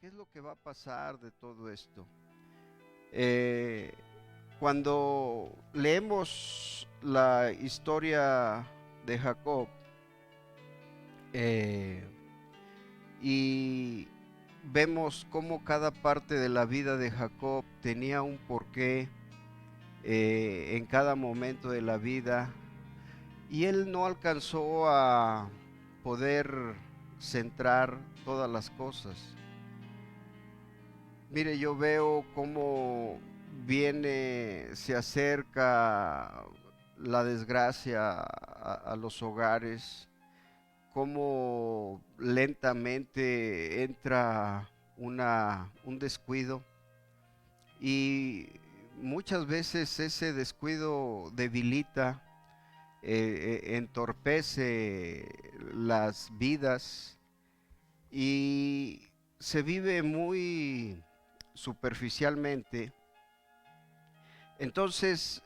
¿qué es lo que va a pasar de todo esto? Eh, Cuando leemos la historia de Jacob eh, y vemos cómo cada parte de la vida de Jacob tenía un porqué en cada momento de la vida, y él no alcanzó a poder centrar todas las cosas. Mire, yo veo cómo viene, se acerca la desgracia a los hogares, cómo lentamente entra un descuido, y muchas veces ese descuido debilita, entorpece las vidas, y se vive muy superficialmente. Entonces,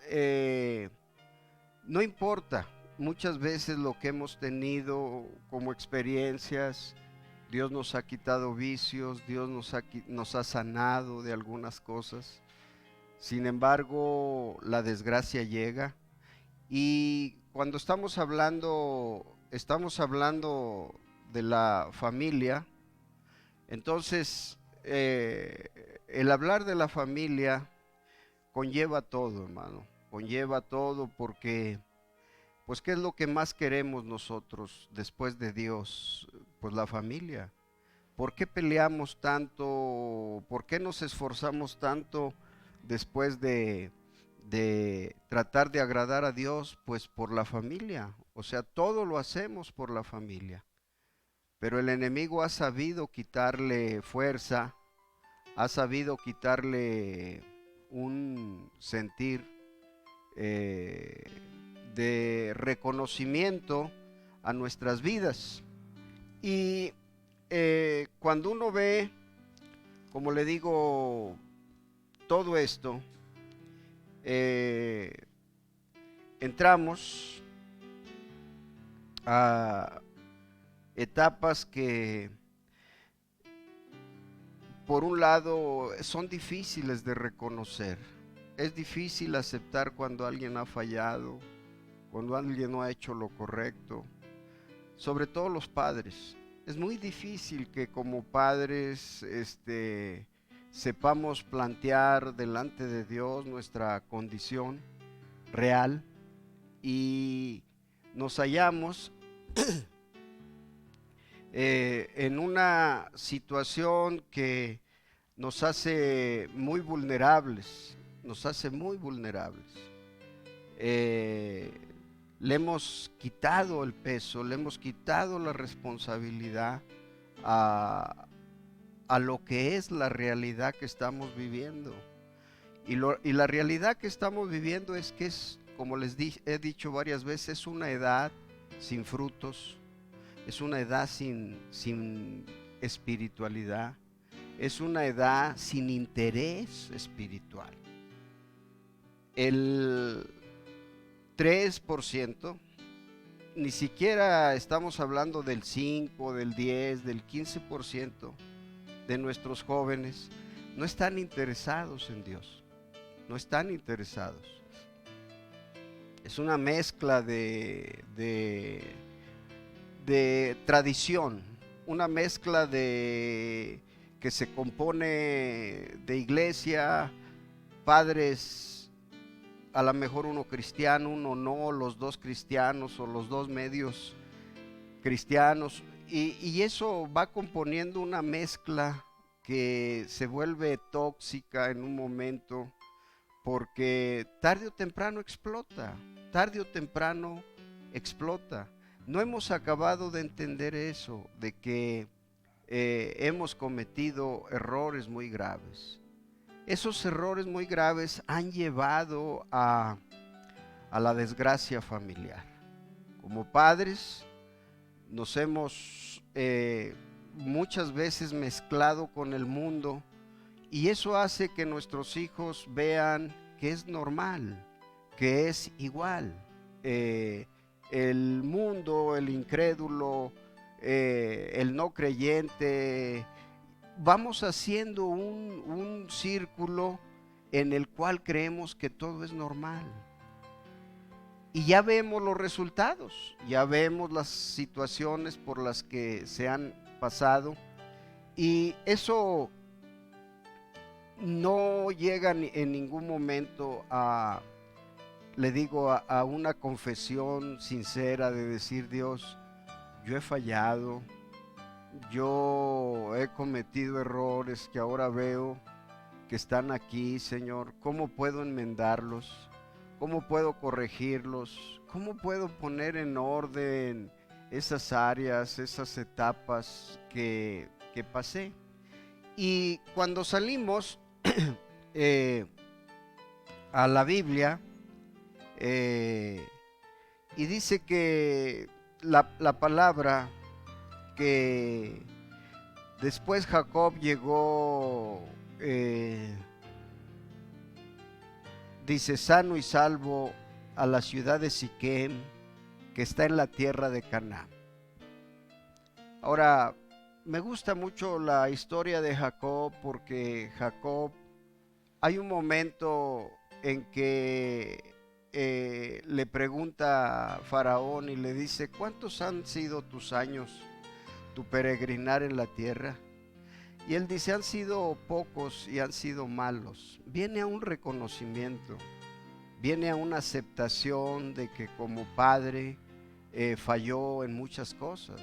no importa muchas veces lo que hemos tenido como experiencias. Dios nos ha quitado vicios, Dios nos ha sanado de algunas cosas. Sin embargo, la desgracia llega, y cuando estamos hablando de la familia. Entonces, el hablar de la familia conlleva todo, hermano. Conlleva todo porque, pues, ¿qué es lo que más queremos nosotros después de Dios? Pues la familia. ¿Por qué peleamos tanto? ¿Por qué nos esforzamos tanto después de tratar de agradar a Dios? Pues por la familia. O sea, todo lo hacemos por la familia. Pero el enemigo ha sabido quitarle fuerza, ha sabido quitarle un sentir eh, de reconocimiento a nuestras vidas. Y cuando uno ve, como le digo, todo esto, eh, entramos a etapas que, por un lado, son difíciles de reconocer. Es difícil aceptar cuando alguien ha fallado, cuando alguien no ha hecho lo correcto, sobre todo los padres. Es muy difícil que como padres sepamos plantear delante de Dios nuestra condición real, y nos hallamos en una situación que nos hace muy vulnerables, nos hace muy vulnerables. Eh, Le hemos quitado el peso, le hemos quitado la responsabilidad a, a lo que es la realidad que estamos viviendo. Y la realidad que estamos viviendo es que como he dicho varias veces, es una edad sin frutos, es una edad sin espiritualidad, es una edad sin interés espiritual. El 3%, ni siquiera estamos hablando del 5, del 10, del 15% de nuestros jóvenes no están interesados en Dios, no están interesados. Es una mezcla de tradición, una mezcla de que se compone de iglesia, padres, a lo mejor uno cristiano, uno no, los dos cristianos o los dos medios cristianos, y eso va componiendo una mezcla que se vuelve tóxica en un momento, porque tarde o temprano explota, tarde o temprano explota. No hemos acabado de entender eso, de que hemos cometido errores muy graves. Esos errores muy graves han llevado a la desgracia familiar. Como padres nos hemos muchas veces mezclado con el mundo, y eso hace que nuestros hijos vean que es normal, que es igual. Eh, el mundo, el incrédulo, el no creyente, vamos haciendo un círculo en el cual creemos que todo es normal. Y ya vemos los resultados, ya vemos las situaciones por las que se han pasado, y eso no llega en ningún momento a, le digo, a una confesión sincera de decir: Dios, yo he fallado, yo he cometido errores que ahora veo que están aquí, Señor. ¿Cómo puedo enmendarlos? ¿Cómo puedo corregirlos? ¿Cómo puedo poner en orden esas áreas, esas etapas que pasé? Y cuando salimos a la Biblia, y dice que la palabra que después Jacob llegó, dice, sano y salvo a la ciudad de Siquem, que está en la tierra de Canaán. Ahora, me gusta mucho la historia de Jacob, porque Jacob, hay un momento en que le pregunta a Faraón y le dice: ¿cuántos han sido tus años, tu peregrinar en la tierra? Y él dice: han sido pocos y han sido malos. Viene a un reconocimiento, viene a una aceptación de que como padre falló en muchas cosas.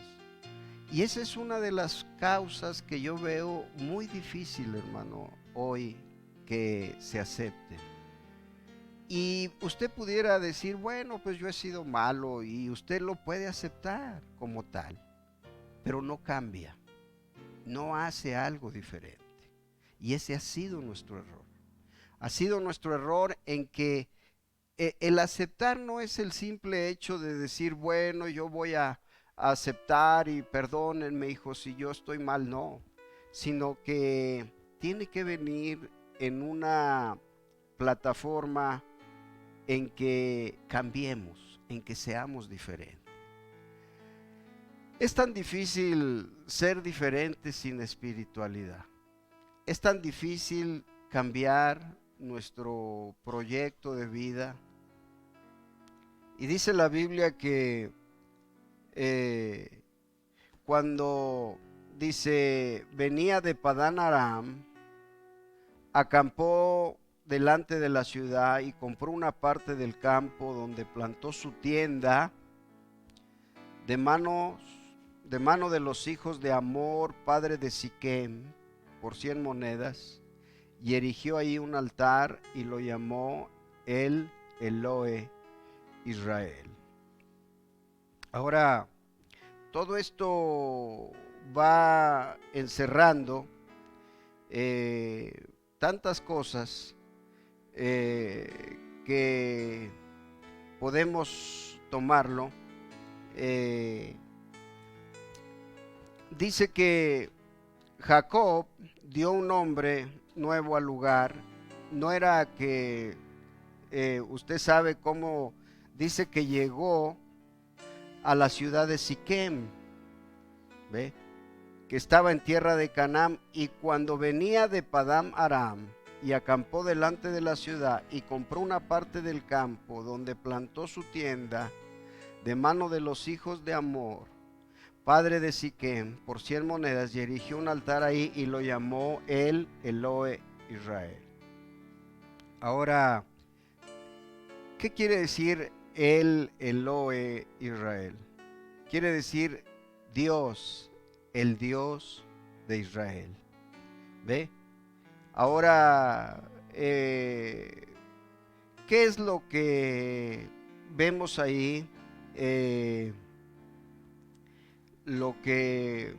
Y esa es una de las causas que yo veo muy difícil, hermano, hoy, que se acepten. Y usted pudiera decir: bueno, pues yo he sido malo, y usted lo puede aceptar como tal, pero no cambia, no hace algo diferente. Y ese ha sido nuestro error. Ha sido nuestro error en que el aceptar no es el simple hecho de decir: bueno, yo voy a aceptar y perdónenme, hijos, si yo estoy mal. No, sino que tiene que venir en una plataforma en que cambiemos, en que seamos diferentes. Es tan difícil ser diferente sin espiritualidad. Es tan difícil cambiar nuestro proyecto de vida. Y dice la Biblia que cuando dice venía de Padán Aram, acampó delante de la ciudad y compró una parte del campo donde plantó su tienda de mano de los hijos de Hamor, padre de Siquem, por 100 monedas, y erigió ahí un altar y lo llamó el Elohe Israel. Ahora, todo esto va encerrando tantas cosas que podemos tomarlo. Dice que Jacob dio un nombre nuevo al lugar. No era que usted sabe cómo dice que llegó a la ciudad de Siquem, ¿ve? Que estaba en tierra de Canaán, y cuando venía de Padán Aram y acampó delante de la ciudad y compró una parte del campo donde plantó su tienda de mano de los hijos de Hamor, padre de Siquem, por 100 monedas, y erigió un altar ahí y lo llamó el Elohe Israel. Ahora, ¿qué quiere decir el Elohe Israel? Quiere decir Dios, el Dios de Israel. ¿Ve? Ahora, ¿qué es lo que vemos ahí? Lo que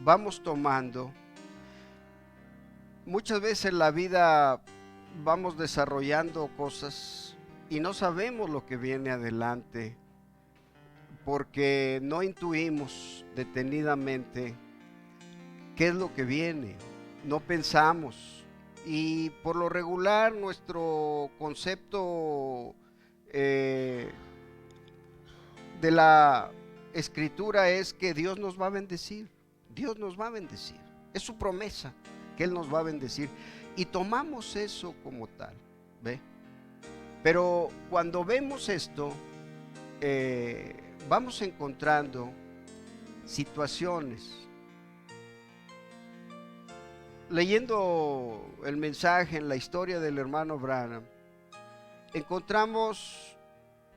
vamos tomando. Muchas veces en la vida vamos desarrollando cosas y no sabemos lo que viene adelante, porque no intuimos detenidamente qué es lo que viene, no pensamos, y por lo regular nuestro concepto de la escritura es que Dios nos va a bendecir. Dios nos va a bendecir. Es su promesa que Él nos va a bendecir. Y tomamos eso como tal, ¿ve? Pero cuando vemos esto, vamos encontrando situaciones. Leyendo el mensaje en la historia del hermano Branham, encontramos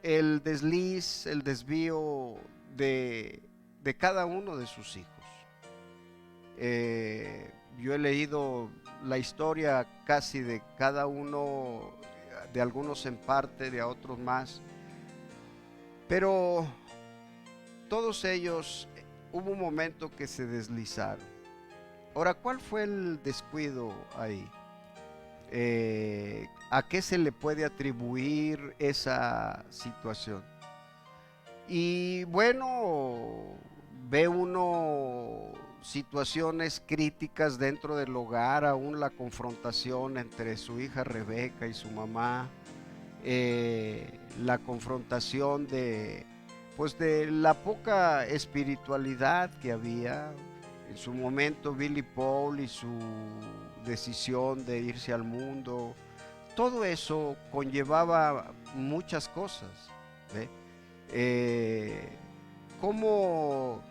el desliz, el desvío de cada uno de sus hijos. Yo he leído la historia casi de cada uno, de algunos en parte, de otros más, pero todos ellos hubo un momento que se deslizaron. Ahora, ¿cuál fue el descuido ahí? ¿A qué se le puede atribuir esa situación? Y bueno, ve uno situaciones críticas dentro del hogar, aún la confrontación entre su hija Rebeca y su mamá, la confrontación pues de la poca espiritualidad que había. En su momento Billy Paul y su decisión de irse al mundo, todo eso conllevaba muchas cosas, ¿ve? Como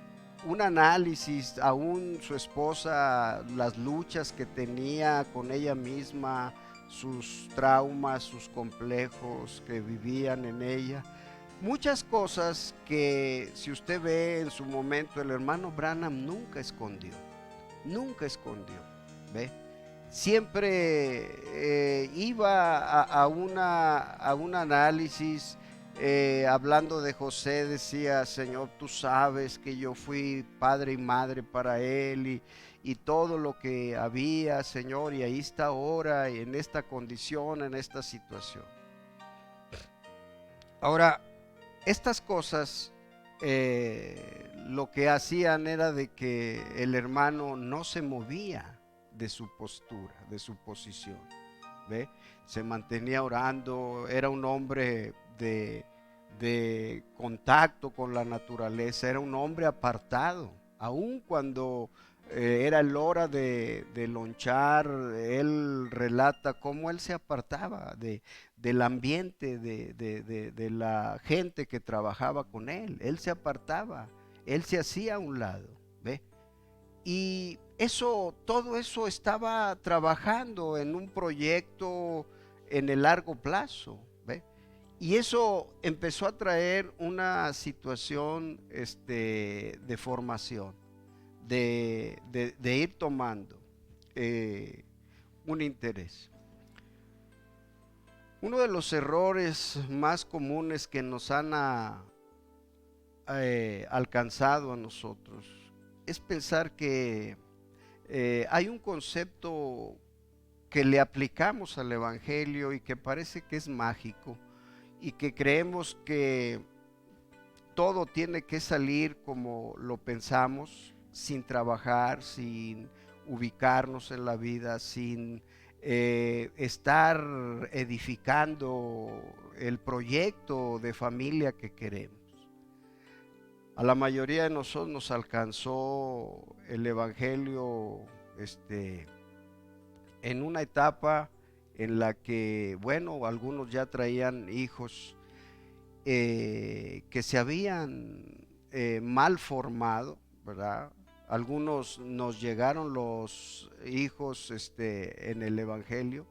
un análisis, aún su esposa, las luchas que tenía con ella misma, sus traumas, sus complejos que vivían en ella, muchas cosas que si usted ve en su momento, el hermano Branham nunca escondió, ¿ve? Siempre iba a un análisis, hablando de José, decía: Señor, tú sabes que yo fui padre y madre para él, y todo lo que había, Señor, y ahí está ahora, en esta condición, en esta situación. Ahora, estas cosas lo que hacían era de que el hermano no se movía de su postura, de su posición, ¿ve? Se mantenía orando, era un hombre de contacto con la naturaleza, era un hombre apartado, aun cuando era la hora de lonchar. Él relata cómo él se apartaba del ambiente, de la gente que trabajaba con él se apartaba, él se hacía a un lado, ¿ve? Y todo eso estaba trabajando en un proyecto en el largo plazo, ¿ve? Y eso empezó a traer una situación de formación, de ir tomando un interés. Uno de los errores más comunes que nos han alcanzado a nosotros es pensar que hay un concepto que le aplicamos al Evangelio y que parece que es mágico, y que creemos que todo tiene que salir como lo pensamos, sin trabajar, sin ubicarnos en la vida, sin estar edificando el proyecto de familia que queremos. A la mayoría de nosotros nos alcanzó el Evangelio en una etapa en la que, bueno, algunos ya traían hijos que se habían mal formado, ¿verdad? Algunos nos llegaron los hijos en el Evangelio,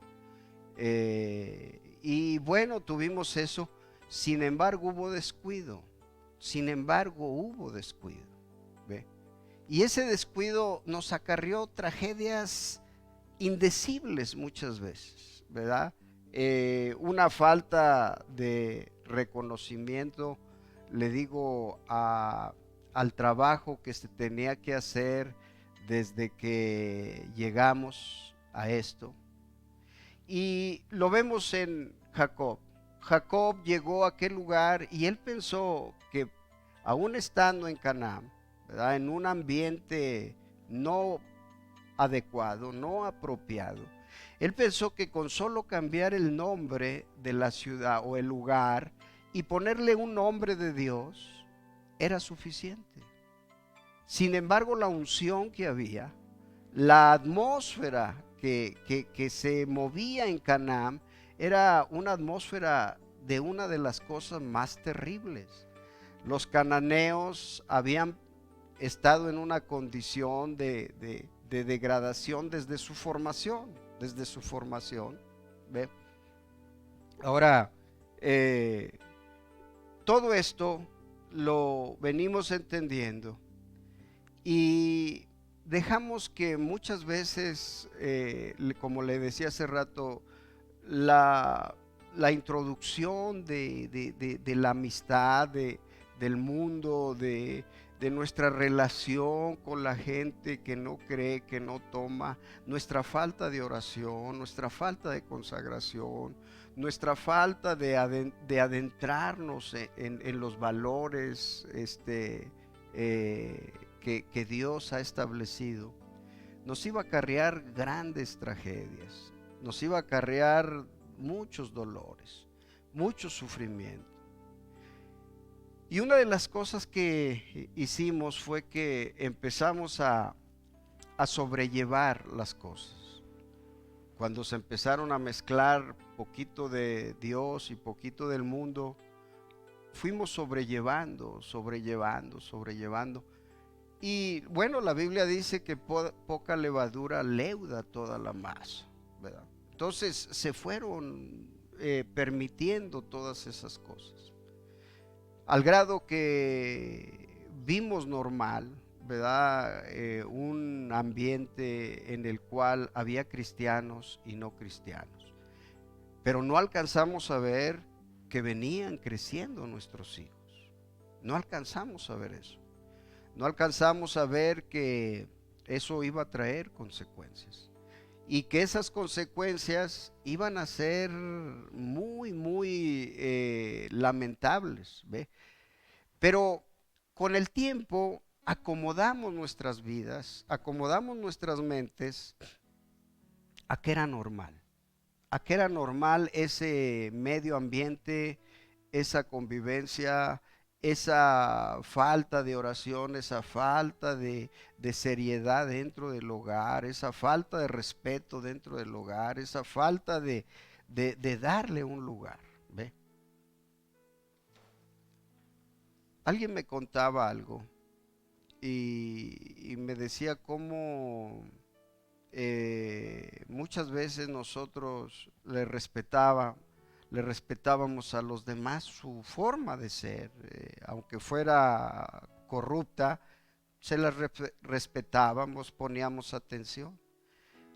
y bueno, tuvimos eso. Sin embargo, hubo descuido. ¿Ve? Y ese descuido nos acarrió tragedias indecibles muchas veces, ¿verdad? Una falta de reconocimiento, le digo, al trabajo que se tenía que hacer desde que llegamos a esto. Y lo vemos en Jacob. Jacob llegó a aquel lugar y él pensó que, aún estando en Canaán, ¿verdad?, en un ambiente no adecuado, no apropiado, él pensó que con solo cambiar el nombre de la ciudad o el lugar y ponerle un nombre de Dios era suficiente. Sin embargo, la unción que había La atmósfera que se movía en Canaán era una atmósfera de una de las cosas más terribles. Los cananeos habían estado en una condición de degradación desde su formación, ¿ve? Ahora, todo esto lo venimos entendiendo y dejamos que muchas veces, como le decía hace rato, la, la introducción de la amistad, del mundo, de nuestra relación con la gente que no cree, que no toma, nuestra falta de oración, nuestra falta de consagración, nuestra falta de adentrarnos en los valores que Dios ha establecido, nos iba a acarrear grandes tragedias, nos iba a acarrear muchos dolores, mucho sufrimiento. Y una de las cosas que hicimos fue que empezamos a sobrellevar las cosas. Cuando se empezaron a mezclar poquito de Dios y poquito del mundo, fuimos sobrellevando. Y bueno, la Biblia dice que poca levadura leuda toda la masa, ¿verdad? Entonces se fueron permitiendo todas esas cosas, al grado que vimos normal, ¿verdad? Un ambiente en el cual había cristianos y no cristianos, pero no alcanzamos a ver que venían creciendo nuestros hijos. No alcanzamos a ver eso. No alcanzamos a ver que eso iba a traer consecuencias y que esas consecuencias iban a ser muy lamentables, ¿ve? Pero con el tiempo acomodamos nuestras vidas, acomodamos nuestras mentes a que era normal ese medio ambiente, esa convivencia, esa falta de oración, esa falta de seriedad dentro del hogar, esa falta de respeto dentro del hogar, esa falta de darle un lugar, ¿ve? Alguien me contaba algo y me decía cómo muchas veces nosotros le respetábamos a los demás su forma de ser, aunque fuera corrupta, se la respetábamos, poníamos atención.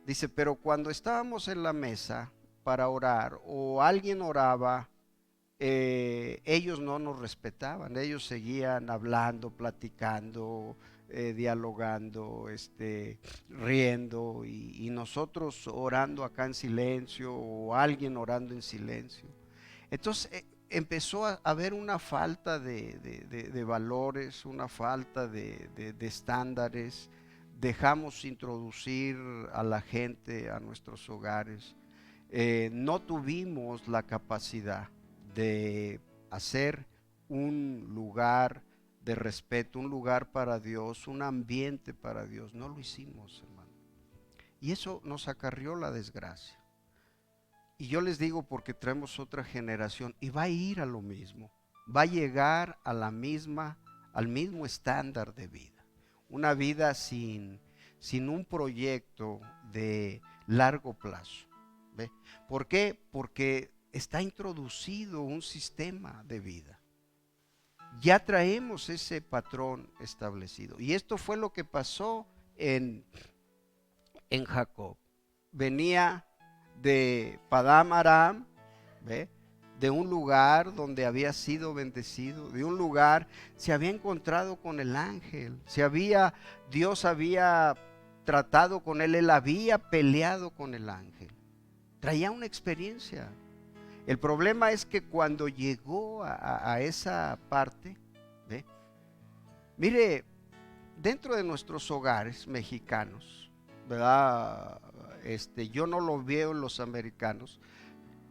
Dice, pero cuando estábamos en la mesa para orar o alguien oraba, ellos no nos respetaban, ellos seguían hablando, platicando, dialogando, riendo y nosotros orando acá en silencio o alguien orando en silencio. Entonces empezó a haber una falta de valores, una falta de estándares. Dejamos introducir a la gente a nuestros hogares. No tuvimos la capacidad de hacer un lugar de respeto, un lugar para Dios, un ambiente para Dios. No lo hicimos, hermano. Y eso nos acarrió la desgracia. Y yo les digo porque traemos otra generación y va a ir a lo mismo. Va a llegar a la misma, al mismo estándar de vida. Una vida sin un proyecto de largo plazo. ¿Ve? ¿Por qué? Porque está introducido un sistema de vida. Ya traemos ese patrón establecido. Y esto fue lo que pasó en Jacob. Venía de Padán Aram, ¿ve? De un lugar donde había sido bendecido, de un lugar, se había encontrado con el ángel, Dios había tratado con él había peleado con el ángel. Traía una experiencia. El problema es que cuando llegó a esa parte, ¿ve? Mire, dentro de nuestros hogares mexicanos, ¿verdad? Yo no lo veo en los americanos,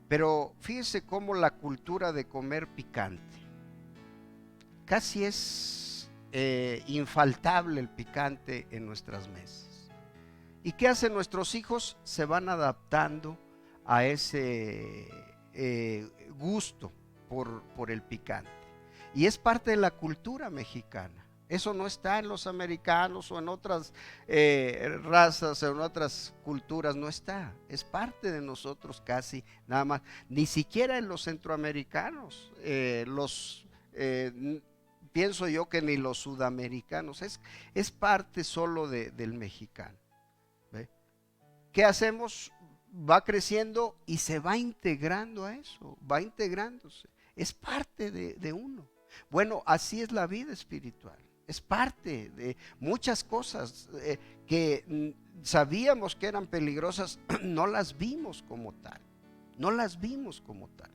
pero fíjese cómo la cultura de comer picante, casi es infaltable el picante en nuestras mesas. ¿Y qué hacen nuestros hijos? Se van adaptando a ese gusto por el picante. Y es parte de la cultura mexicana. Eso no está en los americanos o en otras razas o en otras culturas, no está. Es parte de nosotros casi, nada más. Ni siquiera en los centroamericanos, pienso yo que ni los sudamericanos. Es parte solo del mexicano. ¿Ve? ¿Qué hacemos? Va creciendo y se va integrando a eso, va integrándose. Es parte de uno. Bueno, así es la vida espiritual. Es parte de muchas cosas que sabíamos que eran peligrosas, no las vimos como tal, no las vimos como tal.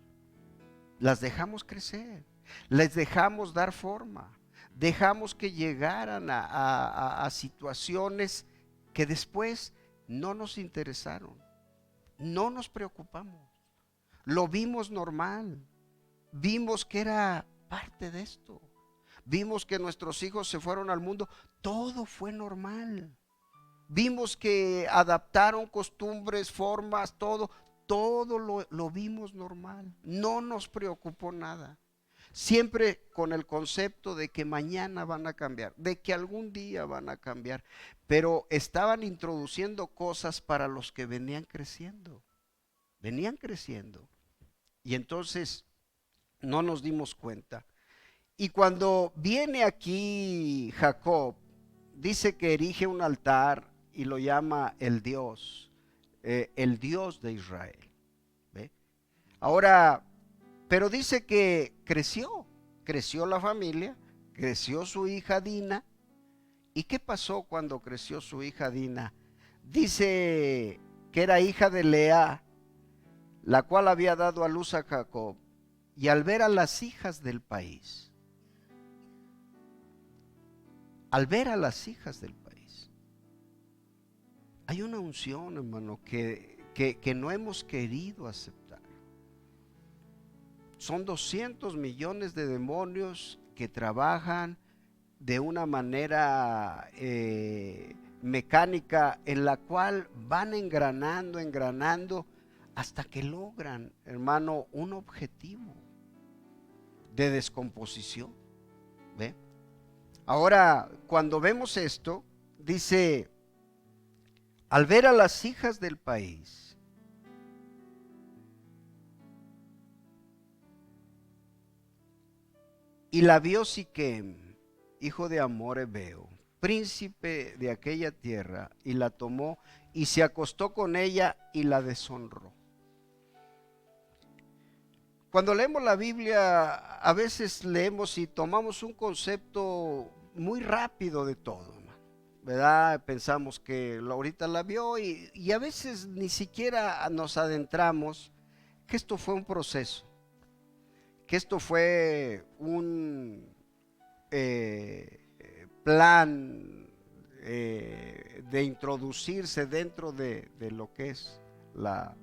Las dejamos crecer, les dejamos dar forma, dejamos que llegaran a situaciones que después no nos interesaron, no nos preocupamos, lo vimos normal, vimos que era parte de esto. Vimos que nuestros hijos se fueron al mundo, todo fue normal. Vimos que adaptaron costumbres, formas, todo lo vimos normal. No nos preocupó nada. Siempre con el concepto de que mañana van a cambiar, de que algún día van a cambiar. Pero estaban introduciendo cosas para los que venían creciendo. Venían creciendo. Y entonces no nos dimos cuenta. Y cuando viene aquí Jacob, dice que erige un altar y lo llama el Dios de Israel. ¿Ve? Ahora, pero dice que creció la familia, creció su hija Dina. ¿Y qué pasó cuando creció su hija Dina? Dice que era hija de Lea, la cual había dado a luz a Jacob. Y al ver a las hijas del país, hay una unción, hermano, que no hemos querido aceptar. Son 200 millones de demonios que trabajan de una manera mecánica, en la cual van engranando hasta que logran, hermano, un objetivo de descomposición. ¿Ve? Ahora, cuando vemos esto, dice, al ver a las hijas del país, y la vio Siquem, hijo de Amor Hebeo, príncipe de aquella tierra, y la tomó y se acostó con ella y la deshonró. Cuando leemos la Biblia, a veces leemos y tomamos un concepto muy rápido de todo, ¿verdad? Pensamos que ahorita la vio y a veces ni siquiera nos adentramos que esto fue un proceso, que esto fue un plan de introducirse dentro de lo que es la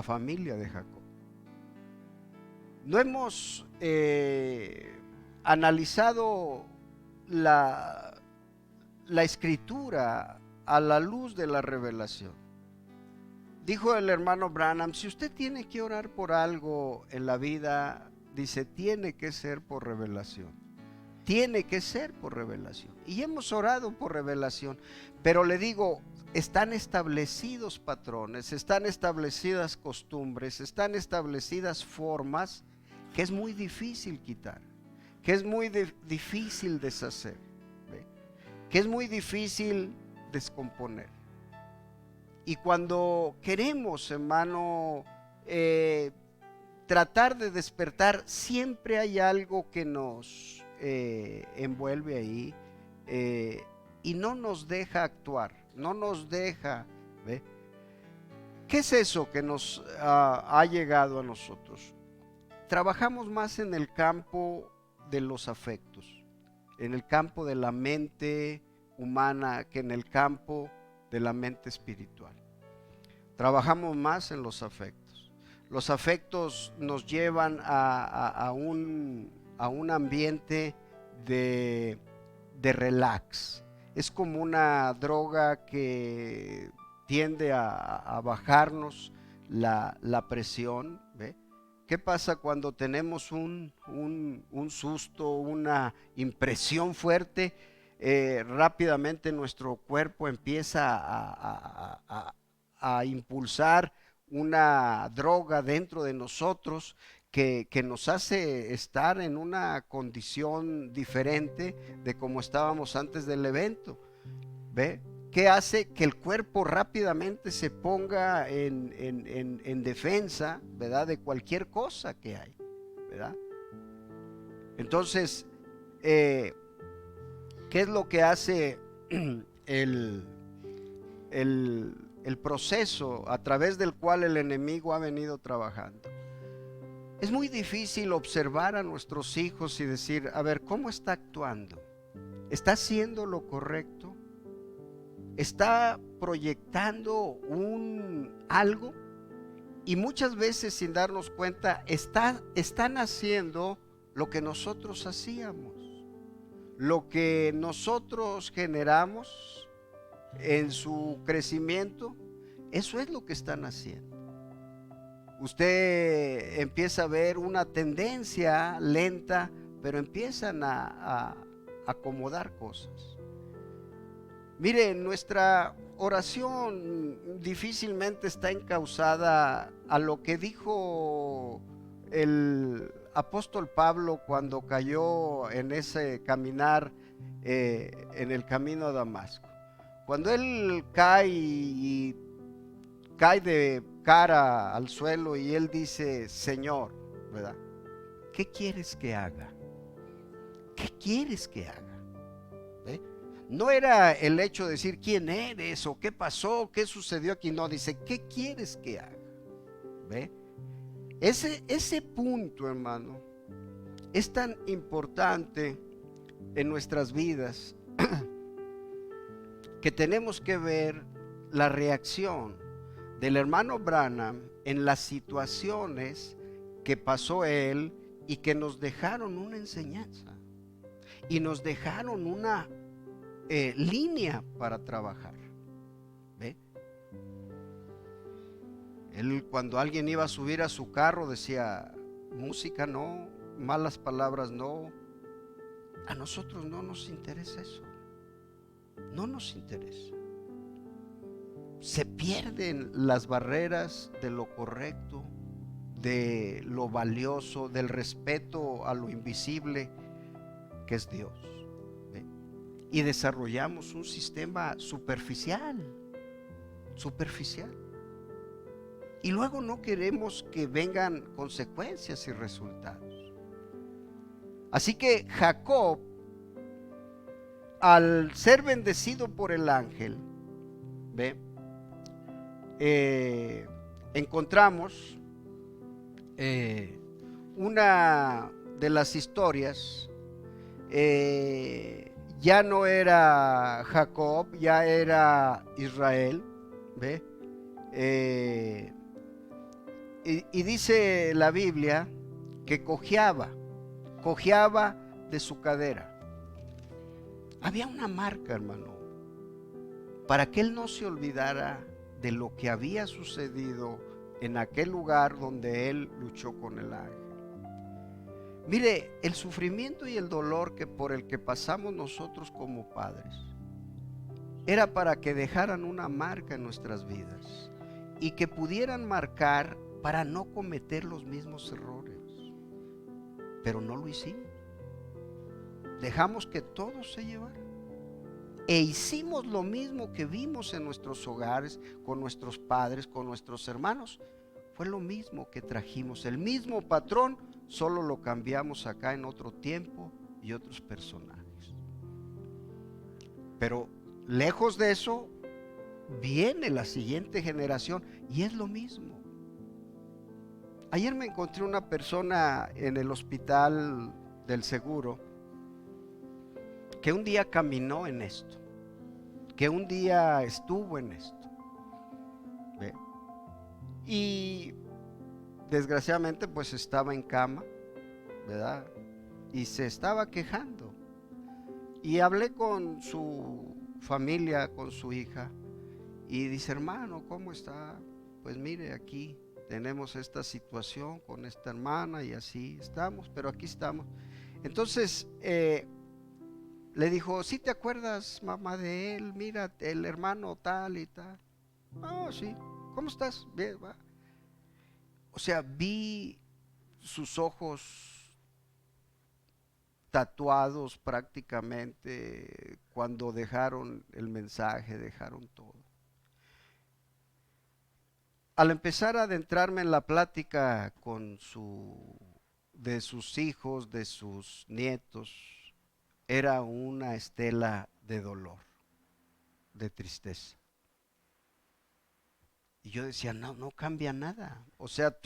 familia de Jacob. No hemos analizado la escritura a la luz de la revelación. Dijo el hermano Branham, si usted tiene que orar por algo en la vida, dice, tiene que ser por revelación. Tiene que ser por revelación. Y hemos orado por revelación, pero le digo, están establecidos patrones, están establecidas costumbres, están establecidas formas que es muy difícil quitar, que es muy difícil deshacer, ¿ve? Que es muy difícil descomponer. Y cuando queremos, hermano, tratar de despertar, siempre hay algo que nos envuelve ahí y no nos deja actuar, no nos deja, ¿ve? ¿Qué es eso que nos ha llegado a nosotros? Trabajamos más en el campo de los afectos, en el campo de la mente humana que en el campo de la mente espiritual. Trabajamos más en los afectos. Los afectos nos llevan a un ambiente de relax, es como una droga que tiende a bajarnos la presión, ¿ve? ¿Qué pasa cuando tenemos un susto, una impresión fuerte? Rápidamente nuestro cuerpo empieza a impulsar una droga dentro de nosotros que nos hace estar en una condición diferente de como estábamos antes del evento. ¿Ve? ¿Qué hace? Que el cuerpo rápidamente se ponga en defensa, ¿verdad? De cualquier cosa que hay, ¿verdad? Entonces, ¿qué es lo que hace el, el proceso a través del cual el enemigo ha venido trabajando? Es muy difícil observar a nuestros hijos y decir, a ver, ¿cómo está actuando? ¿Está haciendo lo correcto? ¿Está proyectando algo? Y muchas veces sin darnos cuenta están haciendo lo que nosotros hacíamos, lo que nosotros generamos en su crecimiento. Eso es lo que están haciendo. Usted empieza a ver una tendencia lenta, pero empiezan a acomodar cosas. Mire, nuestra oración difícilmente está encauzada a lo que dijo el apóstol Pablo cuando cayó en ese caminar, en el camino a Damasco. Cuando él cae y cae de cara al suelo y él dice, Señor, ¿verdad? ¿Qué quieres que haga? ¿Qué quieres que haga? ¿Ve? No era el hecho de decir quién eres o qué pasó, qué sucedió aquí. No, dice, ¿qué quieres que haga? ¿Ve? Ese punto, hermano, es tan importante en nuestras vidas que tenemos que ver la reacción del hermano Branham en las situaciones que pasó él y que nos dejaron una enseñanza y nos dejaron una línea para trabajar. ¿Ve? Él, cuando alguien iba a subir a su carro, decía, música no, malas palabras no. A nosotros no nos interesa eso. No nos interesa. Se pierden las barreras de lo correcto, de lo valioso, del respeto a lo invisible que es Dios. ¿Ve? Y desarrollamos un sistema superficial. Y luego no queremos que vengan consecuencias y resultados. Así que Jacob, al ser bendecido por el ángel, ¿ve? Encontramos una de las historias. Ya no era Jacob, ya era Israel, ¿ve? Y dice la Biblia que cojeaba de su cadera. Había una marca, hermano, para que él no se olvidara de lo que había sucedido en aquel lugar donde él luchó con el ángel. Mire, el sufrimiento y el dolor por el que pasamos nosotros como padres era para que dejaran una marca en nuestras vidas y que pudieran marcar para no cometer los mismos errores. Pero no lo hicimos. Dejamos que todo se llevara. E hicimos lo mismo que vimos en nuestros hogares, con nuestros padres, con nuestros hermanos. Fue lo mismo que trajimos, el mismo patrón, solo lo cambiamos acá en otro tiempo y otros personajes. Pero lejos de eso, viene la siguiente generación y es lo mismo. Ayer me encontré una persona en el hospital del seguro que un día caminó en esto, que un día estuvo en esto. ¿Ve? Y desgraciadamente pues estaba en cama, ¿verdad? Y se estaba quejando. Y hablé con su familia, con su hija, y dice: hermano, ¿cómo está? Pues mire, aquí tenemos esta situación con esta hermana y así estamos, pero aquí estamos. Entonces le dijo: ¿sí te acuerdas, mamá, de él? Mira, el hermano tal y tal. Oh, sí. ¿Cómo estás? Bien, va. O sea, vi sus ojos tatuados prácticamente cuando dejaron el mensaje, dejaron todo. Al empezar a adentrarme en la plática de sus hijos, de sus nietos, era una estela de dolor, de tristeza. Y yo decía: no, no cambia nada. O sea,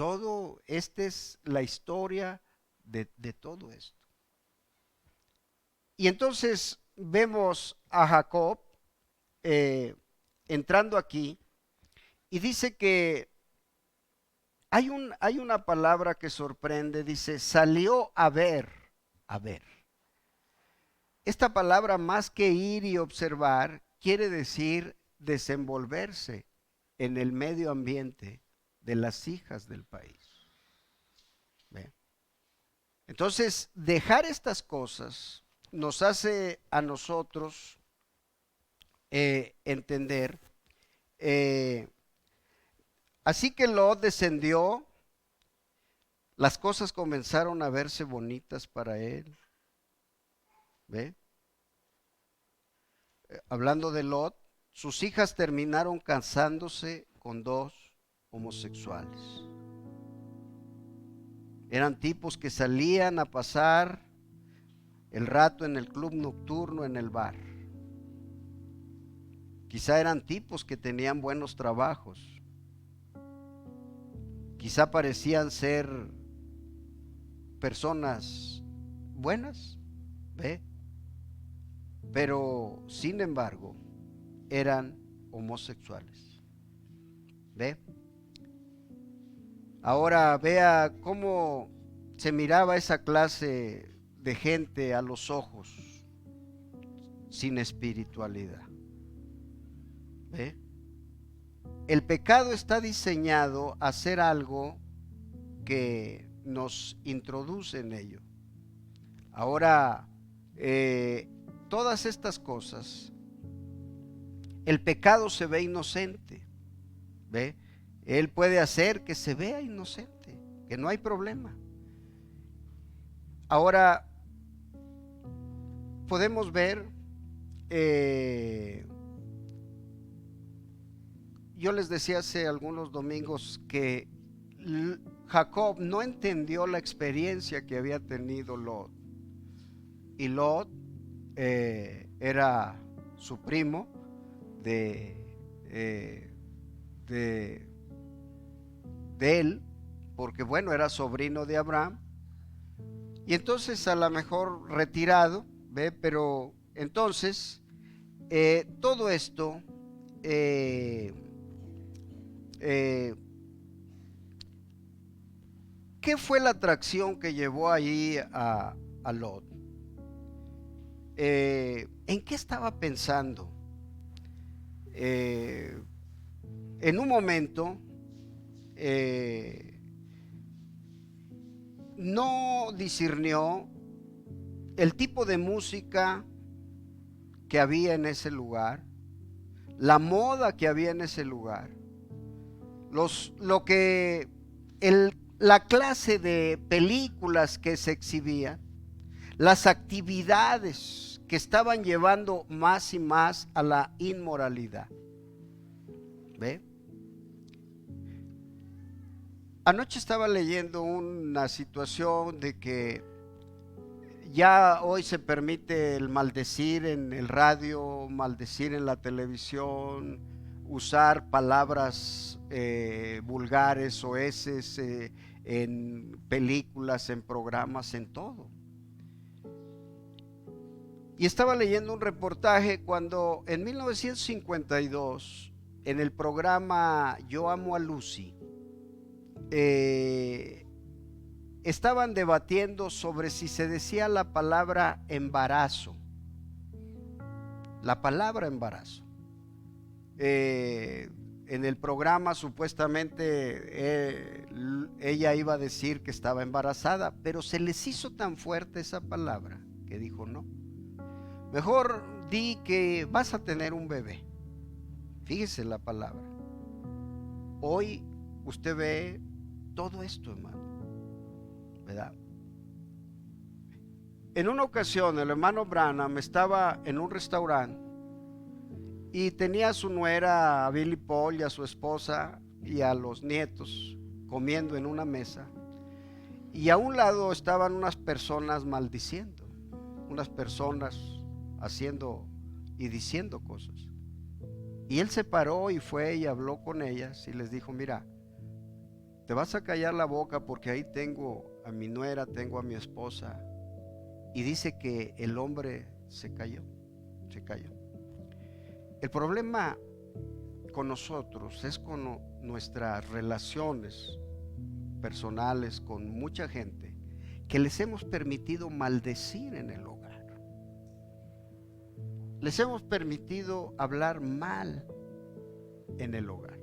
esta es la historia de todo esto. Y entonces vemos a Jacob eh, entrando aquí, y dice que hay una palabra que sorprende, dice: salió a ver, a ver. Esta palabra, más que ir y observar, quiere decir desenvolverse en el medio ambiente de las hijas del país. ¿Ve? Entonces, dejar estas cosas nos hace a nosotros entender. Así que Lot descendió, las cosas comenzaron a verse bonitas para él. ¿Ve? Hablando de Lot, sus hijas terminaron casándose con dos homosexuales. Eran tipos que salían a pasar el rato en el club nocturno, en el bar. Quizá eran tipos que tenían buenos trabajos. Quizá parecían ser personas buenas, ¿ve? Pero sin embargo eran homosexuales, ¿ve? Ahora vea cómo se miraba esa clase de gente a los ojos, sin espiritualidad. ¿Ve? El pecado está diseñado a hacer algo que nos introduce en ello. Ahora, todas estas cosas, el pecado se ve inocente, ¿ve? Él puede hacer que se vea inocente, que no hay problema. Ahora, podemos ver, yo les decía hace algunos domingos que Jacob no entendió la experiencia que había tenido Lot. Y Lot era su primo de él, porque bueno, era sobrino de Abraham. Y entonces a lo mejor retirado, ¿ve? Pero entonces todo esto ¿qué fue la atracción que llevó ahí a Lot? ¿En qué estaba pensando? En un momento no discernió el tipo de música que había en ese lugar, la moda que había en ese lugar, la clase de películas que se exhibían, las actividades que estaban llevando más y más a la inmoralidad. ¿Ve? Anoche estaba leyendo una situación de que ya hoy se permite el maldecir en el radio, maldecir en la televisión, usar palabras vulgares o heces en películas, en programas, en todo. Y estaba leyendo un reportaje cuando en 1952, en el programa Yo Amo a Lucy, estaban debatiendo sobre si se decía la palabra embarazo. La palabra embarazo. En el programa supuestamente ella iba a decir que estaba embarazada, pero se les hizo tan fuerte esa palabra que dijo no. Mejor di que vas a tener un bebé. Fíjese la palabra. Hoy usted ve todo esto, hermano, ¿verdad? En una ocasión el hermano Branham estaba en un restaurante y tenía a su nuera, a Billy Paul y a su esposa y a los nietos comiendo en una mesa, y a un lado estaban unas personas maldiciendo, unas personas haciendo y diciendo cosas. Y él se paró y fue y habló con ellas y les dijo: mira, te vas a callar la boca porque ahí tengo a mi nuera, tengo a mi esposa. Y dice que el hombre se cayó. El problema con nosotros es con nuestras relaciones personales con mucha gente, que les hemos permitido maldecir en el hogar. Les hemos permitido hablar mal en el hogar.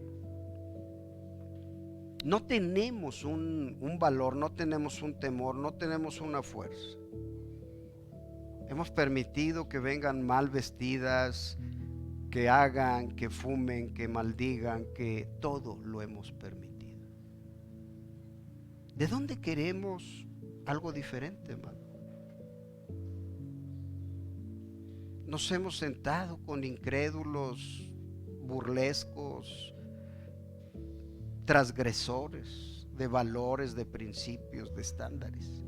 No tenemos un valor, no tenemos un temor, no tenemos una fuerza. Hemos permitido que vengan mal vestidas, que hagan, que fumen, que maldigan, que todo lo hemos permitido. ¿De dónde queremos algo diferente, hermano? Nos hemos sentado con incrédulos, burlescos, transgresores de valores, de principios, de estándares.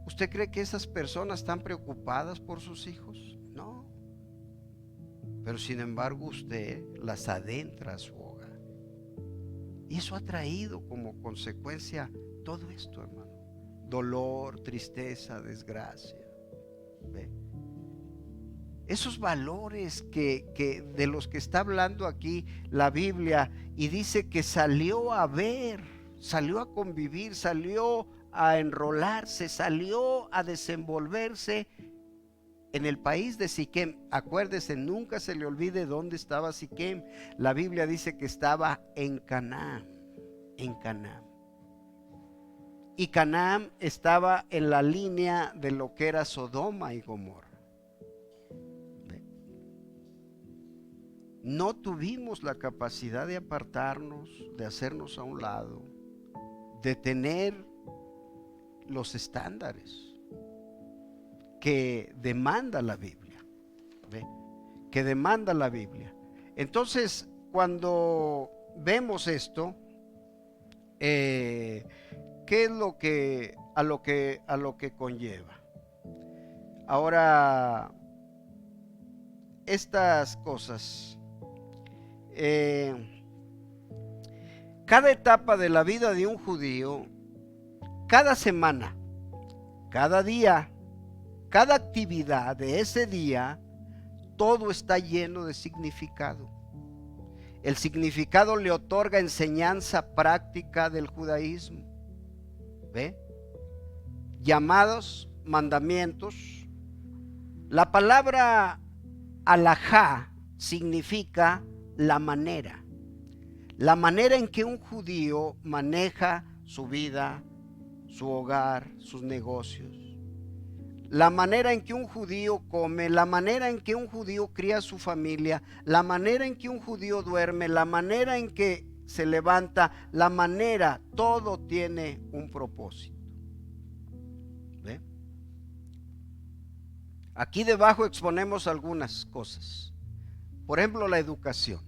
¿Usted cree que esas personas están preocupadas por sus hijos? No. Pero sin embargo usted las adentra a su hogar. Y eso ha traído como consecuencia todo esto, hermano. Dolor, tristeza, desgracia. ¿Ve? Esos valores que de los que está hablando aquí la Biblia, y dice que salió a ver, salió a convivir, salió a enrolarse, salió a desenvolverse en el país de Siquem. Acuérdese, nunca se le olvide dónde estaba Siquem. La Biblia dice que estaba en Canaán, en Canaán. Y Canaán estaba en la línea de lo que era Sodoma y Gomorra. No tuvimos la capacidad de apartarnos, de hacernos a un lado, de tener los estándares que demanda la Biblia, ¿ve? Que demanda la Biblia. Entonces, cuando vemos esto, ¿qué es lo que a lo que conlleva? Ahora, estas cosas, cada etapa de la vida de un judío, cada semana, cada día, cada actividad de ese día, todo está lleno de significado. El significado le otorga enseñanza práctica del judaísmo. ¿Ve? Llamados, mandamientos. La palabra alajá significa la manera en que un judío maneja su vida, su hogar, sus negocios, la manera en que un judío come, la manera en que un judío cría a su familia, la manera en que un judío duerme, la manera en que se levanta, la manera, todo tiene un propósito. ¿Ve? Aquí debajo exponemos algunas cosas. Por ejemplo, la educación.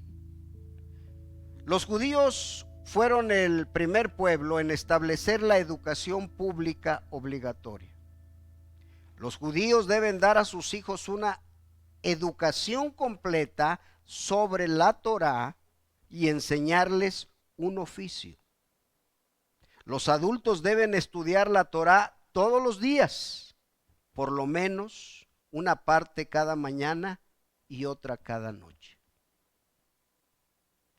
Los judíos fueron el primer pueblo en establecer la educación pública obligatoria. Los judíos deben dar a sus hijos una educación completa sobre la Torá y enseñarles un oficio. Los adultos deben estudiar la Torá todos los días, por lo menos una parte cada mañana y otra cada noche.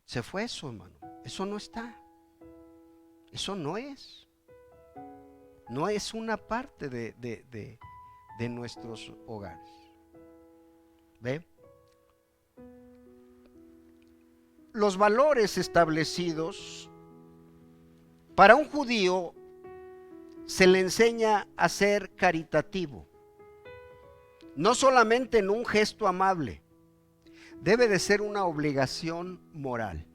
Se fue eso, hermano. Eso no está. Eso no es. No es una parte de nuestros hogares. ¿Ve? Los valores establecidos para un judío se le enseña a ser caritativo, no solamente en un gesto amable, debe de ser una obligación moral.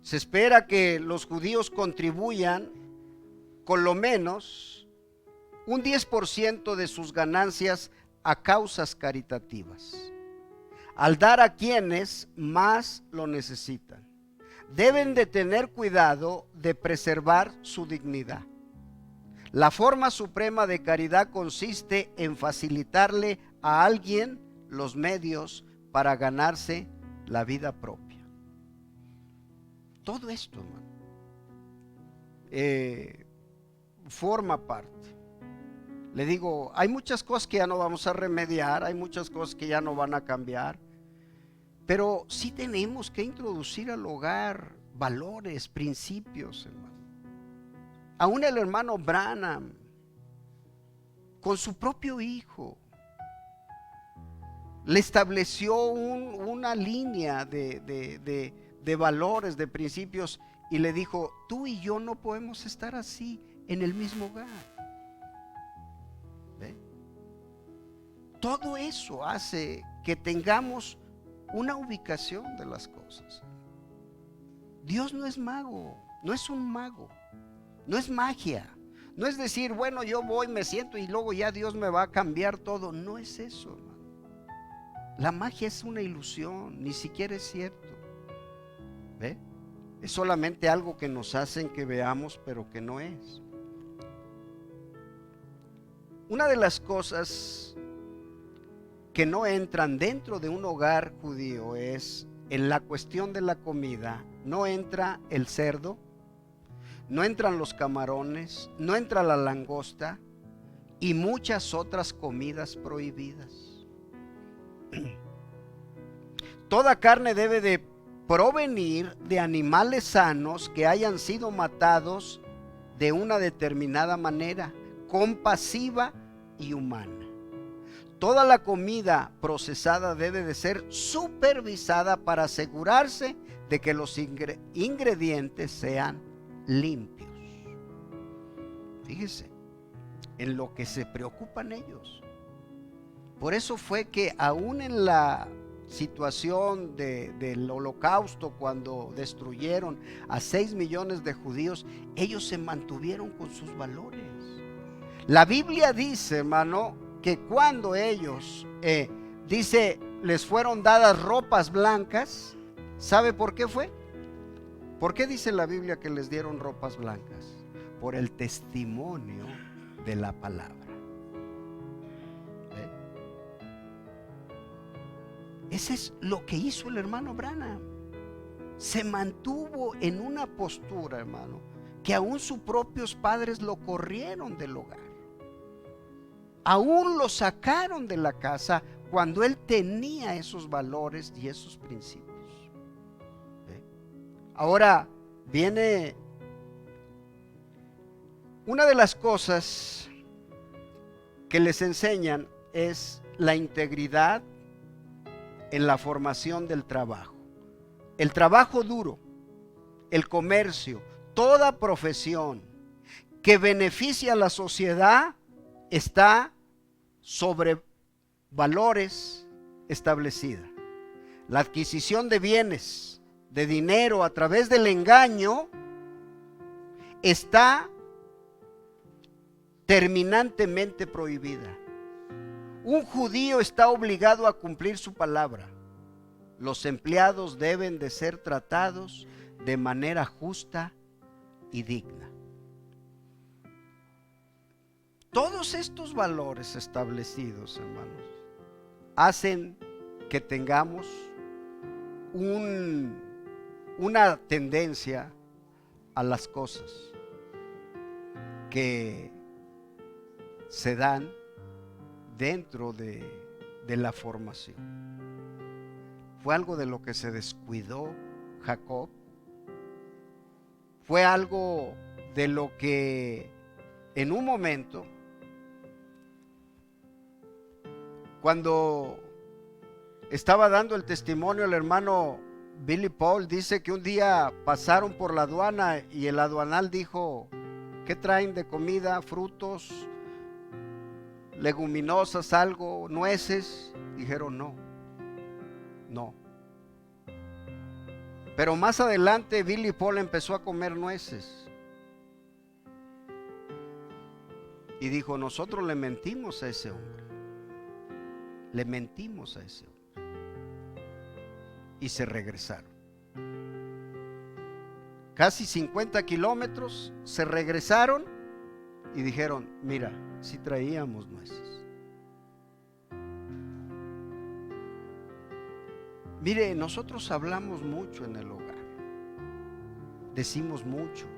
Se espera que los judíos contribuyan con lo menos un 10% de sus ganancias a causas caritativas, al dar a quienes más lo necesitan. Deben de tener cuidado de preservar su dignidad. La forma suprema de caridad consiste en facilitarle a alguien los medios para ganarse la vida propia. Todo esto, hermano, forma parte. Le digo, hay muchas cosas que ya no vamos a remediar, hay muchas cosas que ya no van a cambiar, pero sí tenemos que introducir al hogar valores, principios, hermano. Aún el hermano Branham, con su propio hijo, le estableció una línea de valores, de principios, y le dijo, tú y yo no podemos estar así en el mismo hogar. ¿Ve? Todo eso hace que tengamos una ubicación de las cosas. Dios no es mago, no es un mago, no es magia, no es decir, bueno, yo voy, me siento y luego ya Dios me va a cambiar todo. No es eso, hermano. La magia es una ilusión, ni siquiera es cierto. ¿Ve? Es solamente algo que nos hacen que veamos, pero que no es. Una de las cosas que no entran dentro de un hogar judío es, en la cuestión de la comida, no entra el cerdo, no entran los camarones, no entra la langosta y muchas otras comidas prohibidas. Toda carne debe de provenir de animales sanos que hayan sido matados de una determinada manera, compasiva y humana. Toda la comida procesada debe de ser supervisada para asegurarse de que los ingredientes sean limpios. Fíjese en lo que se preocupan ellos. Por eso fue que aún en la situación del holocausto, cuando destruyeron a 6 millones de judíos, ellos se mantuvieron con sus valores. La Biblia dice, hermano, que cuando ellos, dice, les fueron dadas ropas blancas, ¿sabe por qué fue? ¿Por qué dice la Biblia que les dieron ropas blancas? Por el testimonio de la palabra. Ese es lo que hizo el hermano Branham. Se mantuvo en una postura, hermano, que aún sus propios padres lo corrieron del hogar. Aún lo sacaron de la casa cuando él tenía esos valores y esos principios. Ahora viene una de las cosas que les enseñan es la integridad en la formación del trabajo. El trabajo duro, el comercio, toda profesión que beneficia a la sociedad está sobre valores establecida. La adquisición de bienes, de dinero a través del engaño está terminantemente prohibida. Un judío está obligado a cumplir su palabra. Los empleados deben de ser tratados de manera justa y digna. Todos estos valores establecidos, hermanos, hacen que tengamos una tendencia a las cosas que se dan dentro de la formación. Fue algo de lo que se descuidó Jacob. Fue algo de lo que en un momento Cuando estaba dando el testimonio el hermano Billy Paul, dice que un día pasaron por la aduana y el aduanal dijo: ¿qué traen de comida? ¿Frutos? ¿Leguminosas? ¿Algo? ¿Nueces? Dijeron no. Pero más adelante Billy Paul empezó a comer nueces y dijo: nosotros le mentimos a ese hombre. Le mentimos a ese hombre. Y se regresaron. Casi 50 kilómetros, se regresaron y dijeron: mira, sí traíamos nueces. Mire, nosotros hablamos mucho en el hogar. Decimos mucho.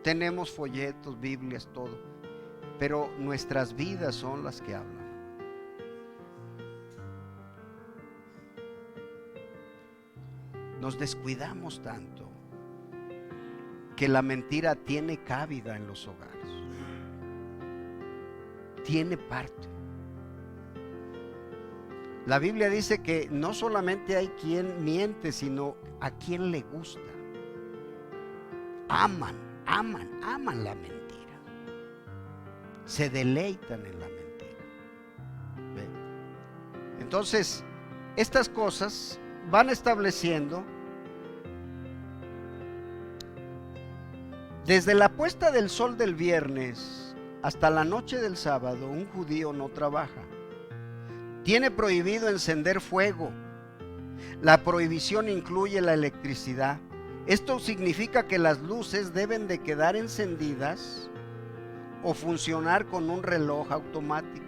Tenemos folletos, Biblias, todo. Pero nuestras vidas son las que hablan. Nos descuidamos tanto que la mentira tiene cabida en los hogares. Tiene parte. La Biblia dice que no solamente hay quien miente, sino a quien le gusta. Aman la mentira. Se deleitan en la mentira. ¿Ve? Entonces, estas cosas van estableciendo. Desde la puesta del sol del viernes hasta la noche del sábado, un judío no trabaja. Tiene prohibido encender fuego. La prohibición incluye la electricidad. Esto significa que las luces deben de quedar encendidas o funcionar con un reloj automático,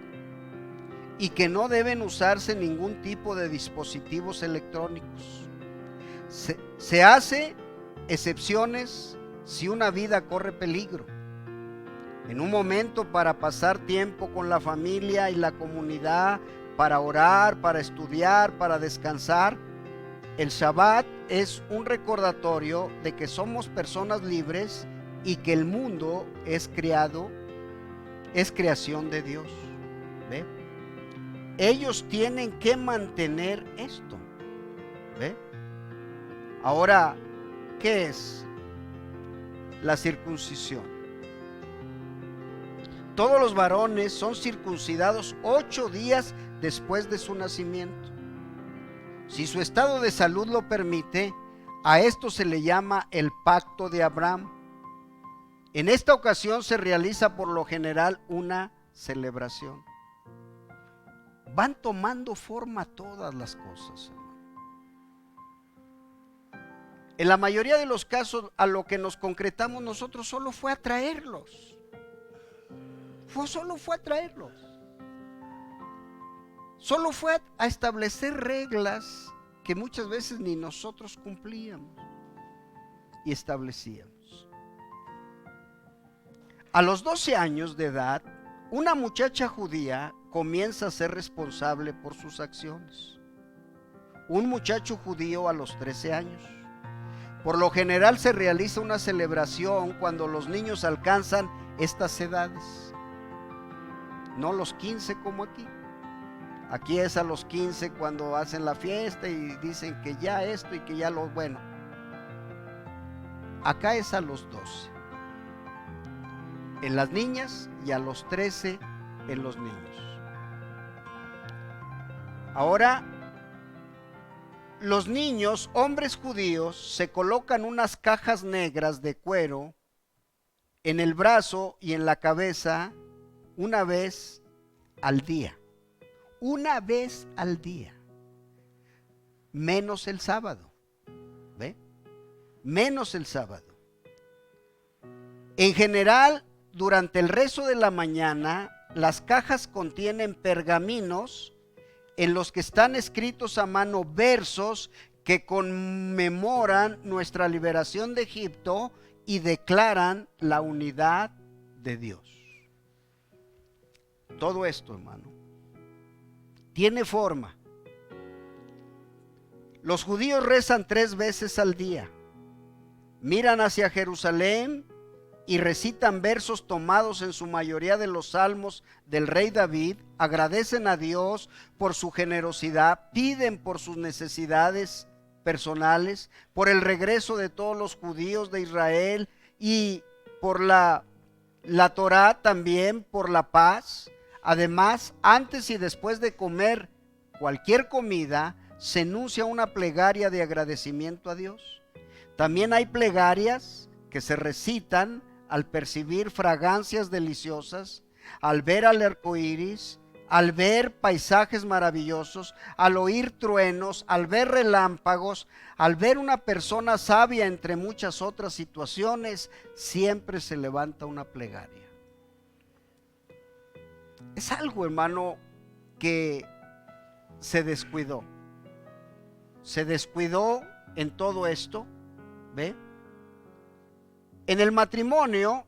y que no deben usarse ningún tipo de dispositivos electrónicos. Se hace excepciones si una vida corre peligro. En un momento para pasar tiempo con la familia y la comunidad, para orar, para estudiar, para descansar. El Shabbat es un recordatorio de que somos personas libres y que el mundo es creación de Dios. ¿Ve? Ellos tienen que mantener esto. ¿Ve? Ahora, ¿qué es la circuncisión? Todos los varones son circuncidados 8 días después de su nacimiento. Si su estado de salud lo permite, a esto se le llama el pacto de Abraham. En esta ocasión se realiza por lo general una celebración. Van tomando forma todas las cosas. En la mayoría de los casos, a lo que nos concretamos nosotros solo fue a traerlos. Solo fue a traerlos. Solo fue a establecer reglas que muchas veces ni nosotros cumplíamos y establecíamos. A los 12 años de edad, una muchacha judía comienza a ser responsable por sus acciones. Un muchacho judío a los 13 años. Por lo general se realiza una celebración cuando los niños alcanzan estas edades. No los 15 como aquí. Aquí es a los 15 cuando hacen la fiesta y dicen que ya esto y que ya lo bueno. Acá es a los 12 en las niñas y a los 13 en los niños. Ahora, los niños, hombres judíos, se colocan unas cajas negras de cuero en el brazo y en la cabeza una vez al día. Una vez al día. Menos el sábado. ¿Ve? Menos el sábado. En general, durante el rezo de la mañana, las cajas contienen pergaminos en los que están escritos a mano versos que conmemoran nuestra liberación de Egipto y declaran la unidad de Dios. Todo esto, hermano, tiene forma. Los judíos rezan 3 veces al día. Miran hacia Jerusalén y recitan versos tomados en su mayoría de los salmos del rey David, agradecen a Dios por su generosidad, piden por sus necesidades personales, por el regreso de todos los judíos de Israel y por la Torá también, por la paz. Además, antes y después de comer cualquier comida, se enuncia una plegaria de agradecimiento a Dios. También hay plegarias que se recitan al percibir fragancias deliciosas, al ver al arco iris, al ver paisajes maravillosos, al oír truenos, al ver relámpagos, al ver una persona sabia entre muchas otras situaciones, siempre se levanta una plegaria. Es algo, hermano, que se descuidó en todo esto, ¿ve? En el matrimonio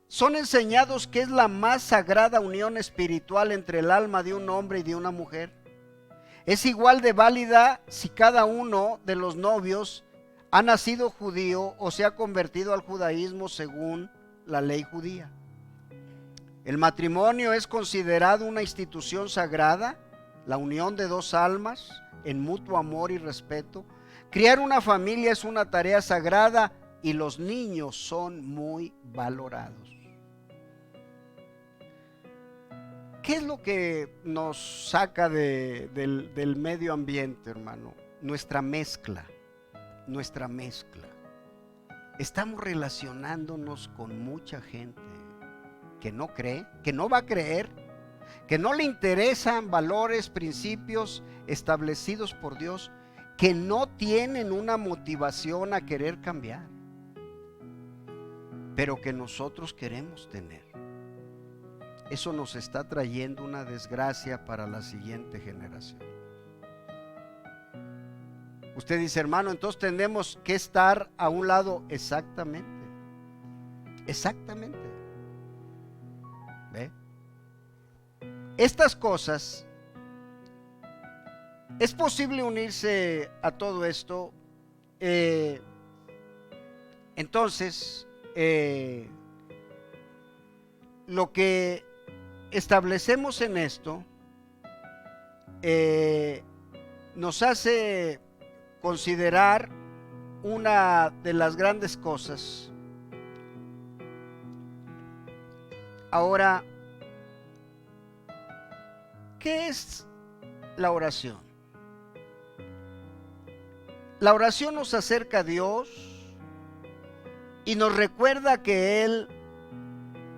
son enseñados que es la más sagrada unión espiritual entre el alma de un hombre y de una mujer. Es igual de válida si cada uno de los novios ha nacido judío o se ha convertido al judaísmo según la ley judía. El matrimonio es considerado una institución sagrada, la unión de dos almas en mutuo amor y respeto. Criar una familia es una tarea sagrada y los niños son muy valorados. ¿Qué es lo que nos saca del medio ambiente, hermano? Nuestra mezcla. Estamos relacionándonos con mucha gente que no cree, que no va a creer, que no le interesan valores, principios establecidos por Dios, que no tienen una motivación a querer cambiar, pero que nosotros queremos tener. Eso nos está trayendo una desgracia para la siguiente generación. Usted dice, hermano, entonces tenemos que estar a un lado. Exactamente. ¿Ve? Estas cosas, es posible unirse a todo esto. Entonces, lo que establecemos en esto nos hace considerar una de las grandes cosas. Ahora, ¿qué es la oración? La oración nos acerca a Dios y nos recuerda que Él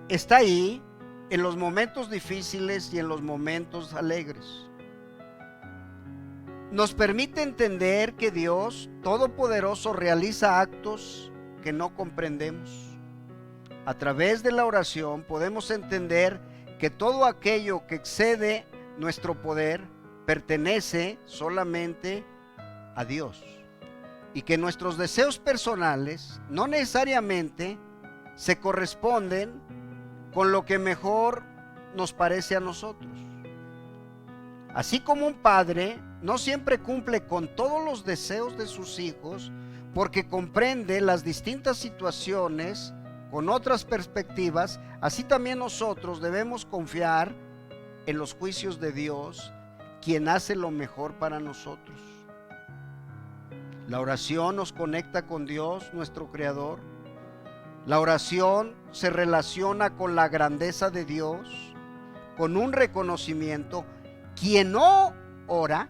está ahí en los momentos difíciles y en los momentos alegres. Nos permite entender que Dios Todopoderoso realiza actos que no comprendemos. A través de la oración podemos entender que todo aquello que excede nuestro poder pertenece solamente a Dios y que nuestros deseos personales no necesariamente se corresponden con lo que mejor nos parece a nosotros. Así como un padre no siempre cumple con todos los deseos de sus hijos porque comprende las distintas situaciones con otras perspectivas, así también nosotros debemos confiar en los juicios de Dios, quien hace lo mejor para nosotros. La oración nos conecta con Dios, nuestro Creador. La oración se relaciona con la grandeza de Dios, con un reconocimiento. Quien no ora,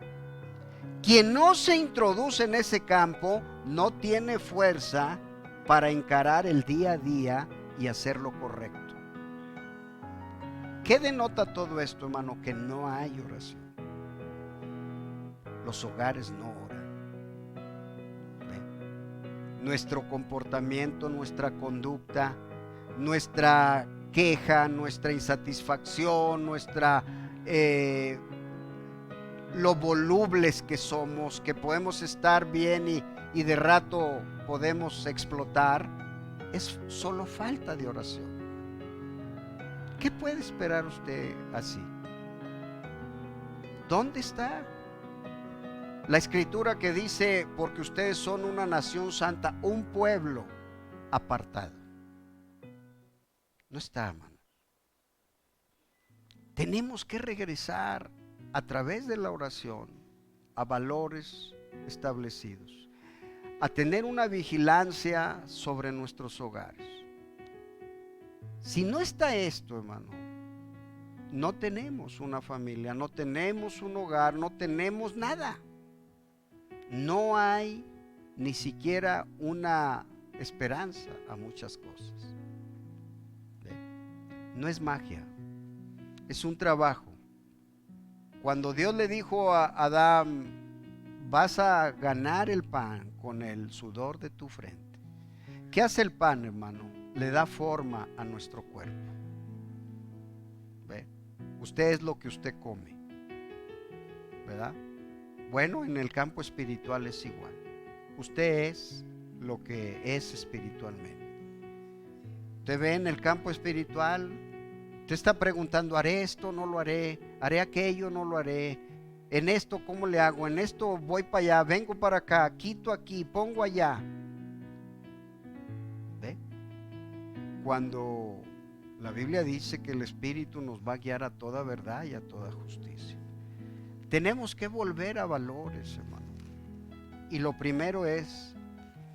quien no se introduce en ese campo, no tiene fuerza para encarar el día a día y hacer lo correcto. ¿Qué denota todo esto, hermano? Que no hay oración. Los hogares no oran. Nuestro comportamiento, nuestra conducta, nuestra queja, nuestra insatisfacción, lo volubles que somos, que podemos estar bien y de rato podemos explotar, es solo falta de oración. ¿Qué puede esperar usted así? ¿Dónde está la escritura que dice, porque ustedes son una nación santa, un pueblo apartado? No está, hermano. Tenemos que regresar a través de la oración a valores establecidos, a tener una vigilancia sobre nuestros hogares. Si no está esto, hermano, no tenemos una familia, no tenemos un hogar, no tenemos nada. No hay ni siquiera una esperanza a muchas cosas. No es magia, es un trabajo. Cuando Dios le dijo a Adán, vas a ganar el pan con el sudor de tu frente. ¿Qué hace el pan, hermano? Le da forma a nuestro cuerpo. ¿Ve? Usted es lo que usted come, ¿verdad? Bueno, en el campo espiritual es igual. Usted es lo que es espiritualmente. Usted ve en el campo espiritual, usted está preguntando, ¿haré esto? ¿No lo haré? ¿Haré aquello? ¿No lo haré? En esto, ¿cómo le hago? En esto voy para allá, vengo para acá, quito aquí, pongo allá. ¿Ve? Cuando la Biblia dice que el Espíritu nos va a guiar a toda verdad y a toda justicia. Tenemos que volver a valores, hermano. Y lo primero es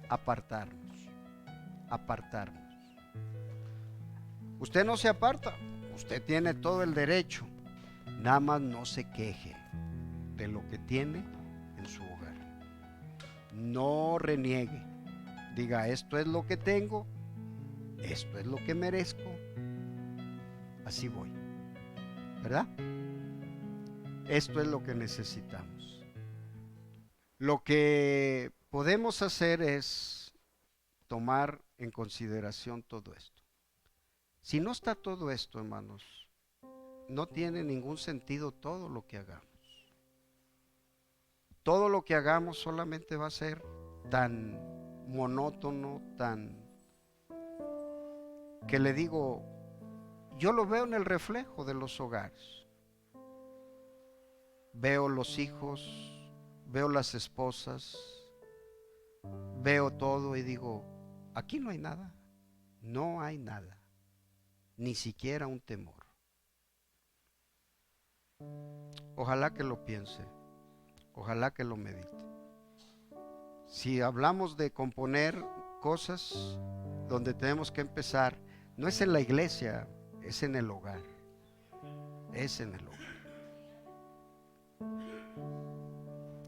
apartarnos. Apartarnos. Usted no se aparta. Usted tiene todo el derecho. Nada más no se queje de lo que tiene en su hogar. No reniegue. Diga, esto es lo que tengo. Esto es lo que merezco. Así voy. ¿Verdad? Esto es lo que necesitamos. Lo que podemos hacer es tomar en consideración todo esto. Si no está todo esto, hermanos, no tiene ningún sentido todo lo que hagamos. Todo lo que hagamos solamente va a ser tan monótono, tan que le digo, yo lo veo en el reflejo de los hogares. Veo los hijos, veo las esposas, veo todo y digo, aquí no hay nada, no hay nada, ni siquiera un temor. Ojalá que lo piense, ojalá que lo medite. Si hablamos de componer cosas donde tenemos que empezar, no es en la iglesia, es en el hogar, es en el hogar.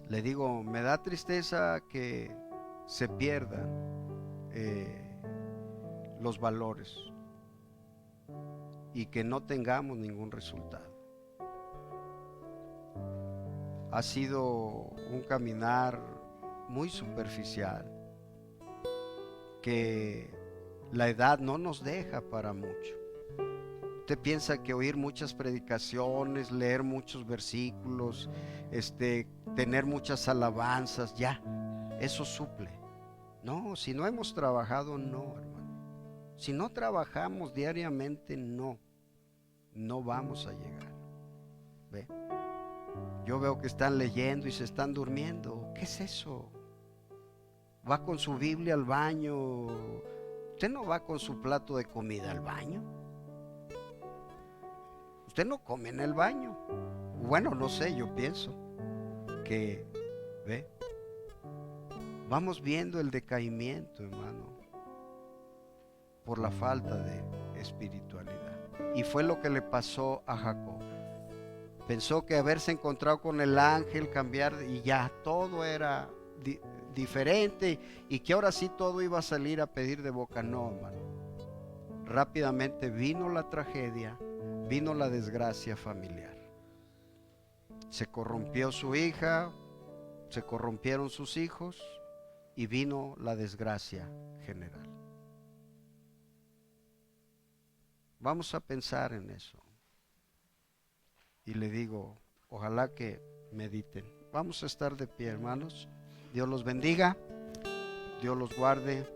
Le digo, me da tristeza que se pierdan los valores y que no tengamos ningún resultado. Ha sido un caminar muy superficial, que la edad no nos deja para mucho. Usted piensa que oír muchas predicaciones, leer muchos versículos, tener muchas alabanzas, ya, eso suple. No, si no hemos trabajado, no, hermano. Si no trabajamos diariamente, no vamos a llegar. ¿Ve? Yo veo que están leyendo y se están durmiendo. ¿Qué es eso? Va con su Biblia al baño. Usted no va con su plato de comida al baño. Usted no come en el baño. Bueno, no sé, yo pienso que, ¿ve? Vamos viendo el decaimiento, hermano, por la falta de espiritualidad. Y fue lo que le pasó a Jacob. Pensó que haberse encontrado con el ángel, cambiar y ya todo era diferente y que ahora sí todo iba a salir a pedir de boca. No, hermano. Rápidamente vino la tragedia, vino la desgracia familiar. Se corrompió su hija, se corrompieron sus hijos y vino la desgracia general. Vamos a pensar en eso. Y le digo, ojalá que mediten. Vamos a estar de pie, hermanos. Dios los bendiga, Dios los guarde.